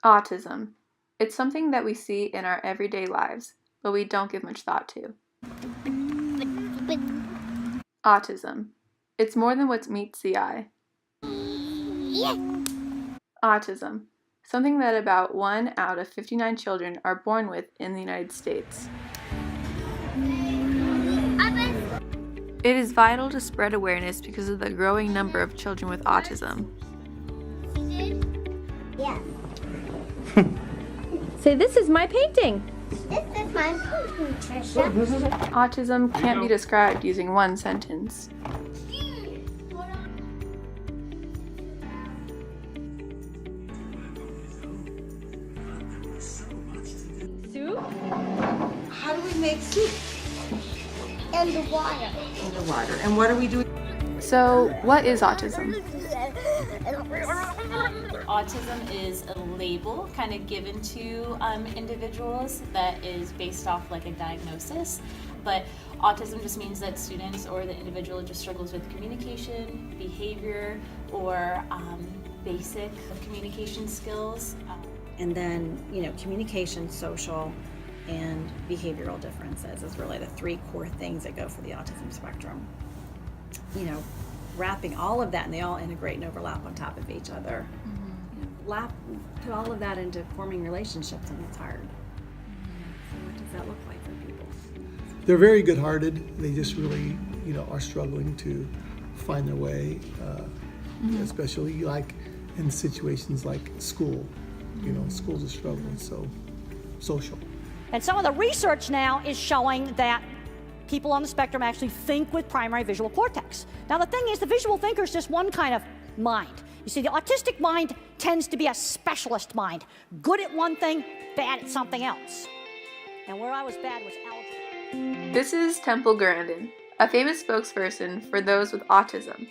Autism. It's something that we see in our everyday lives, but we don't give much thought to. Autism. It's more than what meets the eye. Autism. Something that about 1 out of 59 children are born with in the United States. It is vital to spread awareness because of the growing number of children with autism. Yeah. Say, this is my painting. This is my painting, Trisha. Autism can't be described using one sentence. Soup? How do we make soup? And the water. In the water. And what do we do? So, what is autism? Autism is a label kind of given to individuals that is based off like a diagnosis, but autism just means that students or the individual just struggles with communication, behavior, or basic communication skills. And then, communication, social, and behavioral differences is really the 3 core things that go for the autism spectrum. Wrapping all of that, and they all integrate and overlap on top of each other. Put all of that into forming relationships, and it's hard. So what does that look like for people? They're very good-hearted. They just really, are struggling to find their way, especially like in situations like school. School's a struggle, so social. And some of the research now is showing that people on the spectrum actually think with primary visual cortex. Now the thing is, the visual thinker is just one kind of mind. You see, the autistic mind tends to be a specialist mind, good at one thing, bad at something else. And where I was bad was algebra. This is Temple Grandin, a famous spokesperson for those with autism.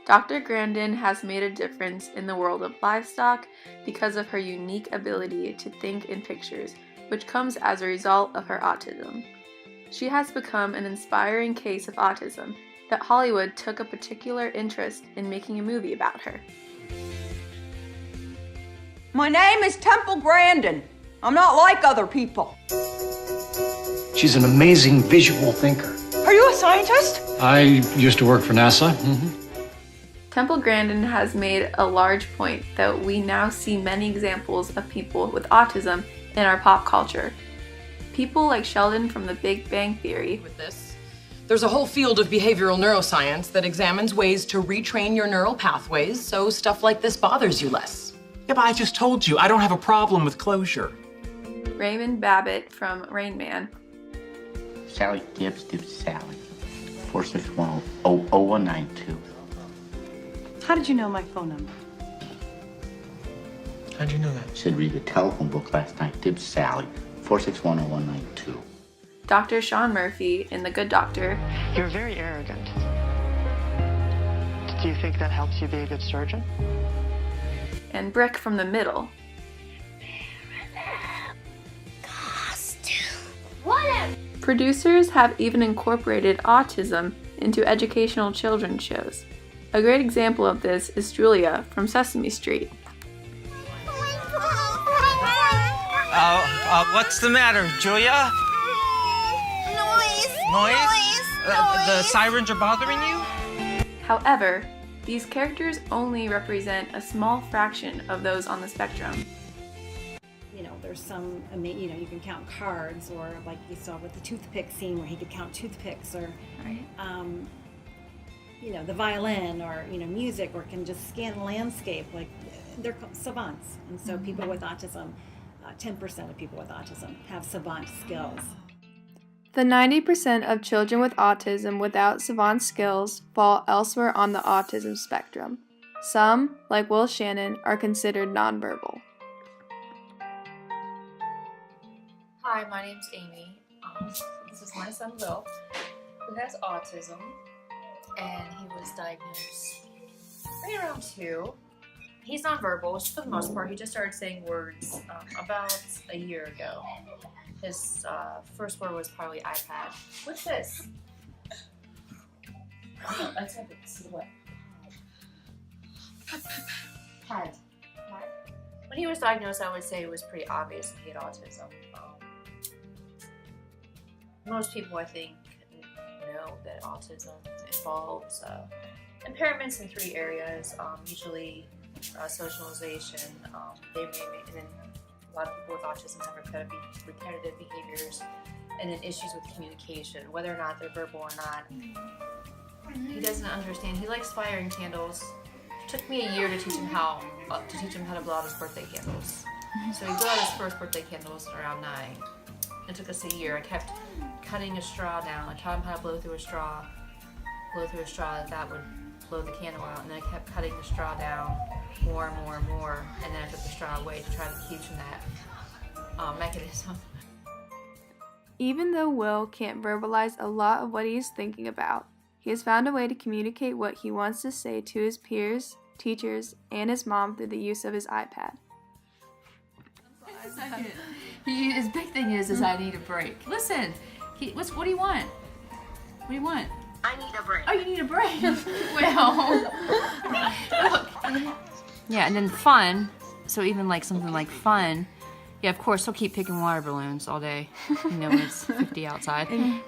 Dr. Grandin has made a difference in the world of livestock because of her unique ability to think in pictures, which comes as a result of her autism. She has become an inspiring case of autism that Hollywood took a particular interest in making a movie about her. My name is Temple Grandin. I'm not like other people. She's an amazing visual thinker. Are you a scientist? I used to work for NASA. Temple Grandin has made a large point that we now see many examples of people with autism in our pop culture. People like Sheldon from The Big Bang Theory. With this, there's a whole field of behavioral neuroscience that examines ways to retrain your neural pathways so stuff like this bothers you less. Yeah, but I just told you, I don't have a problem with closure. Raymond Babbitt from Rain Man. Sally Gibbs, Sally. 461-0192. How did you know my phone number? How'd you know that? Should read the telephone book last night. Dibs Sally. 461-0192. Dr. Sean Murphy in The Good Doctor. You're very arrogant. Do you think that helps you be a good surgeon? And Brick from The Middle. Producers have even incorporated autism into educational children's shows. A great example of this is Julia from Sesame Street. What's the matter, Julia? Noise? The sirens are bothering you? However, these characters only represent a small fraction of those on the spectrum. There's some, you can count cards, or like you saw with the toothpick scene where he could count toothpicks, or, right. The violin, or, music, or can just scan the landscape. Like, they're savants. And so people with autism, 10% of people with autism have savant skills. The 90% of children with autism without savant skills fall elsewhere on the autism spectrum. Some, like Will Shannon, are considered nonverbal. Hi, my name's Amy. This is my son Will, who has autism, and he was diagnosed right around 2. He's nonverbal for the most part. He just started saying words about a year ago. His first word was probably iPad. What's this? Let's have this. What? Pad. What? When he was diagnosed, I would say it was pretty obvious that he had autism. Most people, I think, know that autism involves impairments in 3 areas, usually socialization, and then a lot of people with autism have repetitive behaviors, and then issues with communication, whether or not they're verbal or not. He doesn't understand. He likes firing candles. It took me a year to teach him how to blow out his birthday candles. So he blew out his first birthday candles around 9. It took us a year. I kept cutting a straw down. I taught him how to blow through a straw, that would blow the candle out, and then I kept cutting the straw down more and more and more, and then I took the straw away to try to teach him that mechanism. Even though Will can't verbalize a lot of what he is thinking about, he has found a way to communicate what he wants to say to his peers, teachers, and his mom through the use of his iPad. His big thing is I need a break. Listen, what do you want? What do you want? I need a break. Oh, you need a break? Well, yeah, and then fun. So even like something like fun, yeah, of course he'll keep picking water balloons all day. When it's 50 outside. And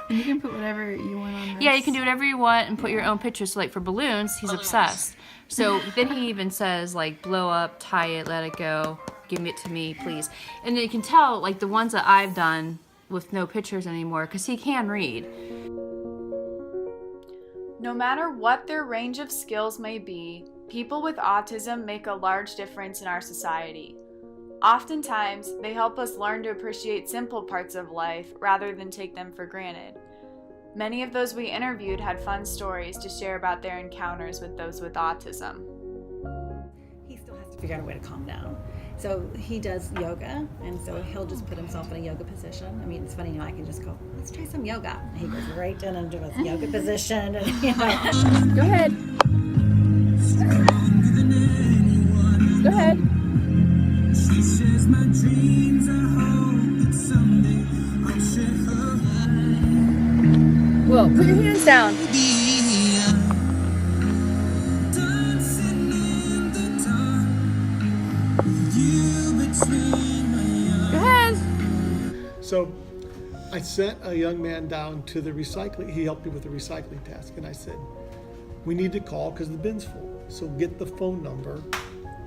you can put whatever you want on this. Yeah, you can do whatever you want and put your own pictures. So like for balloons, he's obsessed. So then he even says like, blow up, tie it, let it go, give it to me, please. And you can tell like the ones that I've done with no pictures anymore, because he can read. No matter what their range of skills may be, people with autism make a large difference in our society. Oftentimes, they help us learn to appreciate simple parts of life rather than take them for granted. Many of those we interviewed had fun stories to share about their encounters with those with autism. He still has to figure out a way to calm down. So he does yoga, and so he'll just put himself in a yoga position. I mean, it's funny, I can just go, let's try some yoga. And he goes right in into his yoga position. And, Go ahead. Go ahead. She shares my dreams. I hope that someday I'll share her. Whoa, put your hands down. Go ahead. So I sent a young man down to the recycling. He helped me with the recycling task, and I said, we need to call because the bin's full. So get the phone number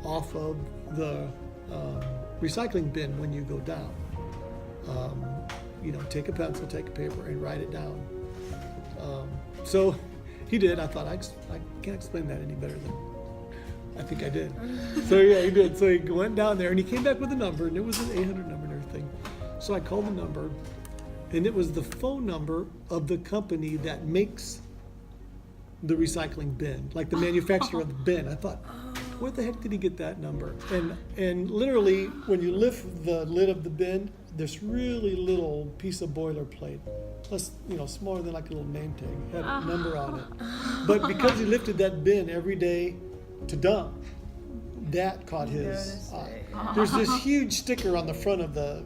off of the recycling bin when you go down. Take a pencil, take a paper, and write it down. So he did. I thought, I can't explain that any better than I think I did. So yeah, he did. So he went down there, and he came back with a number, and it was an 800 number and everything. So I called the number, and it was the phone number of the company that makes the recycling bin, like the manufacturer of the bin. I thought, where the heck did he get that number? And literally, when you lift the lid of the bin, this really little piece of boilerplate, less, smaller than like a little name tag, had a number on it. But because he lifted that bin every day to dump, that caught his eye. There's this huge sticker on the front of the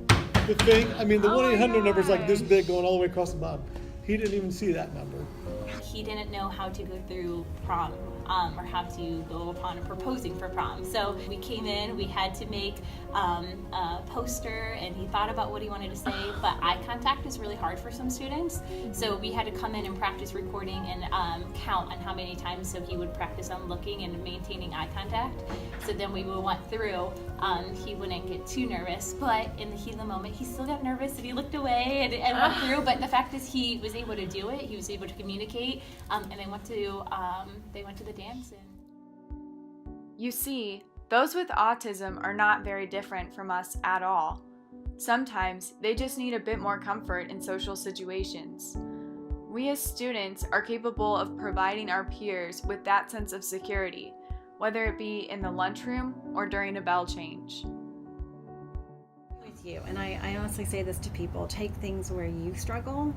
thing. I mean, the 1-800 number is like this big going all the way across the bottom. He didn't even see that number. He didn't know how to go through prom or how to go upon proposing for prom. So we came in, we had to make a poster, and he thought about what he wanted to say, but eye contact is really hard for some students. So we had to come in and practice recording and count on how many times, so he would practice on looking and maintaining eye contact. So then we went through, he wouldn't get too nervous, but in the heat of the moment, he still got nervous and he looked away and went through. But the fact is, he was able to do it, he was able to communicate, and they went to the dance. You see, those with autism are not very different from us at all. Sometimes they just need a bit more comfort in social situations. We as students are capable of providing our peers with that sense of security, whether it be in the lunchroom or during a bell change. With you, and I honestly say this to people, take things where you struggle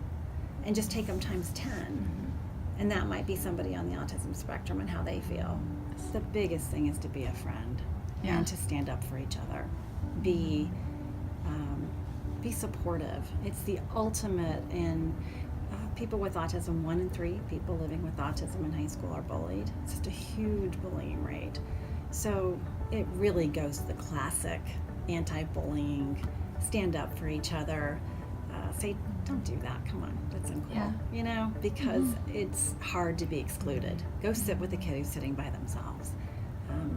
and just take them times 10. And that might be somebody on the autism spectrum and how they feel. The biggest thing is to be a friend and to stand up for each other. Be supportive. It's the ultimate in people with autism. 1 in 3 people living with autism in high school are bullied. It's just a huge bullying rate. So it really goes to the classic anti-bullying, stand up for each other, say, don't do that, come on, that's uncool, you know, because it's hard to be excluded. Go sit with the kid who's sitting by themselves.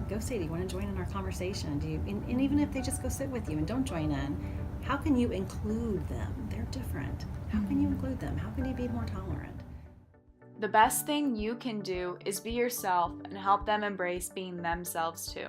Go say, do you want to join in our conversation? And even if they just go sit with you and don't join in, how can you include them? They're different. How can you include them? How can you be more tolerant? The best thing you can do is be yourself and help them embrace being themselves too.